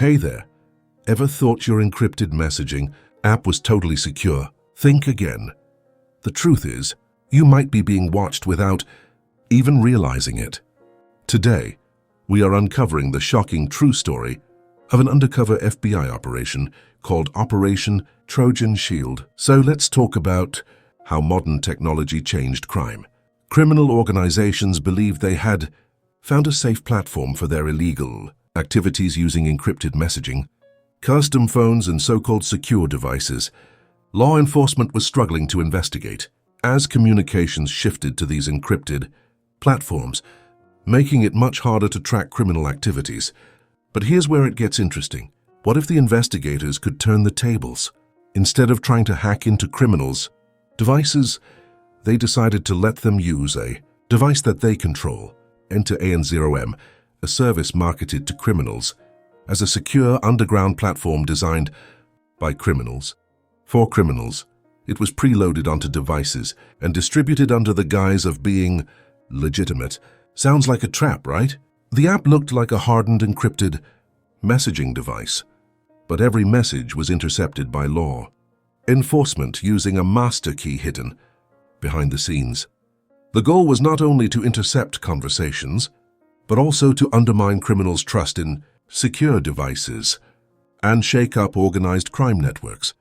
Hey there, ever thought your encrypted messaging app was totally secure? Think again. The truth is, you might be being watched without even realizing it. Today, we are uncovering the shocking true story of an undercover FBI operation called Operation Trojan Shield. So let's talk about how modern technology changed crime. Criminal organizations believed they had found a safe platform for their illegal activities using encrypted messaging, custom phones, and so-called secure devices. Law enforcement was struggling to investigate as communications shifted to these encrypted platforms, making it much harder to track criminal activities. But here's where it gets interesting. What if the investigators could turn the tables? Instead of trying to hack into criminals' devices, they decided to let them use a device that they control, Enter AN0M, a service marketed to criminals as a secure underground platform designed by criminals. For criminals, it was preloaded onto devices and distributed under the guise of being legitimate. Sounds like a trap, right? The app looked like a hardened encrypted messaging device, but every message was intercepted by law enforcement using a master key hidden behind the scenes. The goal was not only to intercept conversations, but also to undermine criminals' trust in secure devices and shake up organized crime networks.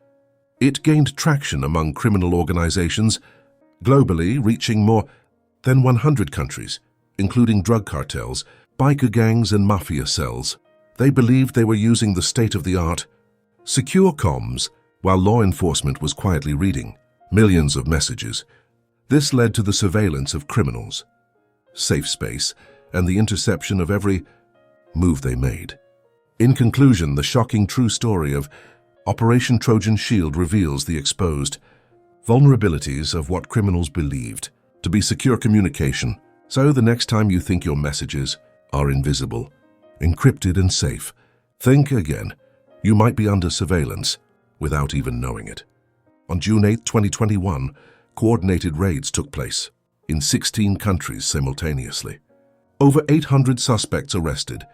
It gained traction among criminal organizations globally, reaching more than 100 countries, including drug cartels, biker gangs, and mafia cells. They believed they were using the state-of-the-art secure comms while law enforcement was quietly reading millions of messages. This led to the surveillance of criminals, safe space, and the interception of every move they made. In conclusion, the shocking true story of Operation Trojan Shield reveals the exposed vulnerabilities of what criminals believed to be secure communication. So the next time you think your messages are invisible, encrypted, and safe, think again. You might be under surveillance without even knowing it. On June 8, 2021, coordinated raids took place in 16 countries simultaneously. Over 800 suspects arrested,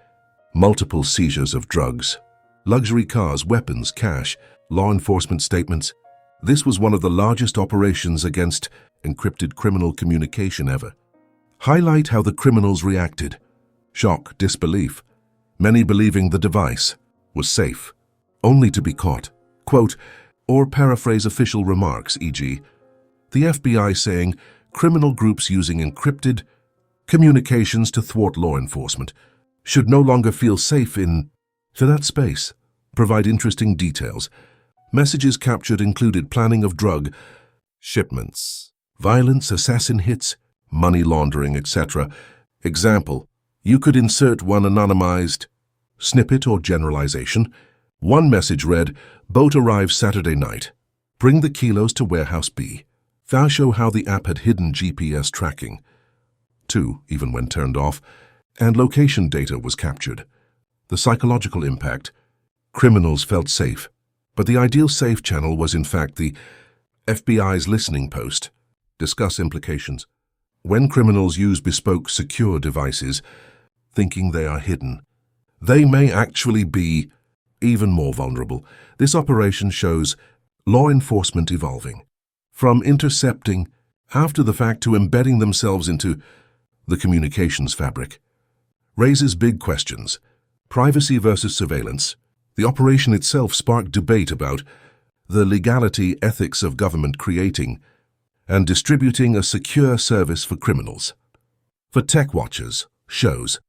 multiple seizures of drugs, luxury cars, weapons, cash, law enforcement statements. This was one of the largest operations against encrypted criminal communication ever. Highlight how the criminals reacted. Shock, disbelief, many believing the device was safe, only to be caught. Quote, or paraphrase official remarks, e.g., the FBI saying criminal groups using encrypted communications to thwart law enforcement should no longer feel safe in that space. Provide interesting details. Messages captured included planning of drug shipments, violence, assassin hits, money laundering, etc. Example, you could insert one anonymized snippet or generalization. One message read, boat arrives Saturday night. Bring the kilos to warehouse B. That show how the app had hidden GPS tracking, too, even when turned off, and location data was captured. The psychological impact. Criminals felt safe, but the ideal safe channel was in fact the FBI's listening post. Discuss implications. When criminals use bespoke secure devices, thinking they are hidden, they may actually be even more vulnerable. This operation shows law enforcement evolving from intercepting after the fact to embedding themselves into the communications fabric. Raises big questions. Privacy versus surveillance. The operation itself sparked debate about the legality, ethics of government creating and distributing a secure service for criminals. For tech watchers, shows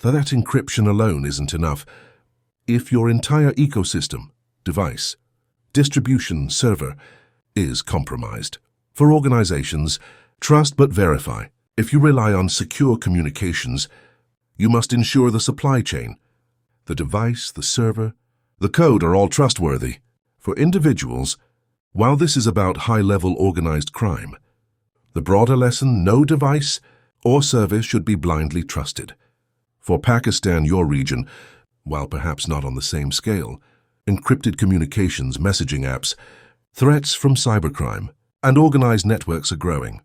that encryption alone isn't enough. If your entire ecosystem, device, distribution, server is compromised. For organizations, trust but verify. If you rely on secure communications, you must ensure the supply chain, the device, the server, the code are all trustworthy. For individuals, while this is about high-level organized crime, the broader lesson, no device or service should be blindly trusted. For Pakistan, your region, while perhaps not on the same scale, encrypted communications, messaging apps, threats from cybercrime, and organized networks are growing.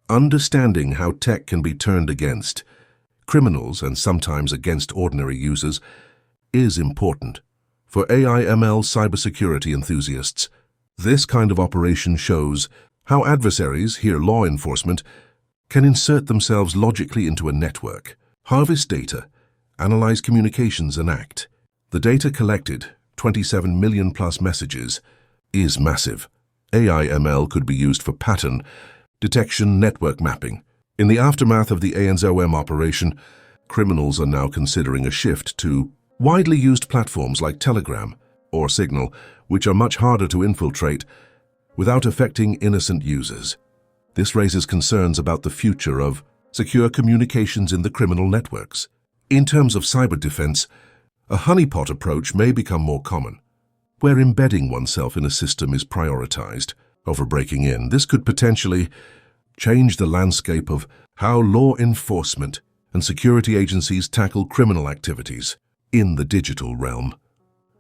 Understanding how tech can be turned against criminals and sometimes against ordinary users is important. For AI/ML cybersecurity enthusiasts, this kind of operation shows how adversaries, here law enforcement, can insert themselves logically into a network, harvest data, analyze communications and act. The data collected, 27 million plus messages, is massive. AI/ML could be used for pattern detection, network mapping. In the aftermath of the ANZOM operation, criminals are now considering a shift to widely used platforms like Telegram or Signal, which are much harder to infiltrate without affecting innocent users. This raises concerns about the future of secure communications in the criminal networks. In terms of cyber defense, a honeypot approach may become more common, where embedding oneself in a system is prioritized over breaking in. This could potentially change the landscape of how law enforcement and security agencies tackle criminal activities in the digital realm.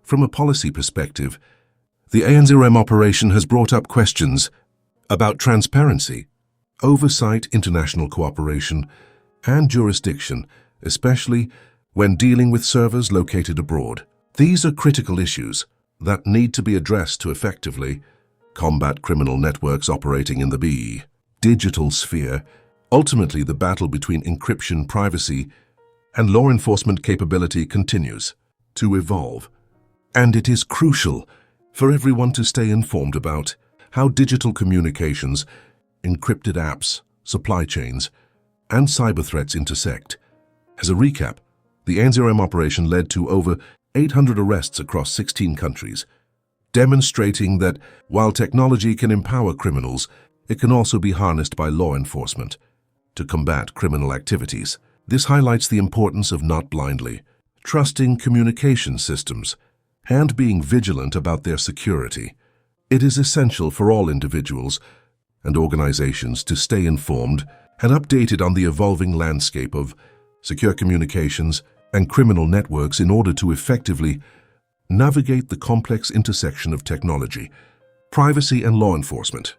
From a policy perspective, the ANZOM operation has brought up questions about transparency, oversight, international cooperation, and jurisdiction, especially when dealing with servers located abroad. These are critical issues that need to be addressed to effectively combat criminal networks operating in the digital sphere. Ultimately, the battle between encryption, privacy, and law enforcement capability continues to evolve, and it is crucial for everyone to stay informed about how digital communications, encrypted apps, supply chains, and cyber threats intersect. As a recap, the ANZOM operation led to over 800 arrests across 16 countries, demonstrating that while technology can empower criminals, it can also be harnessed by law enforcement to combat criminal activities. This highlights the importance of not blindly trusting communication systems and being vigilant about their security. It is essential for all individuals and organizations to stay informed and updated on the evolving landscape of secure communications and criminal networks in order to effectively navigate the complex intersection of technology, privacy, and law enforcement.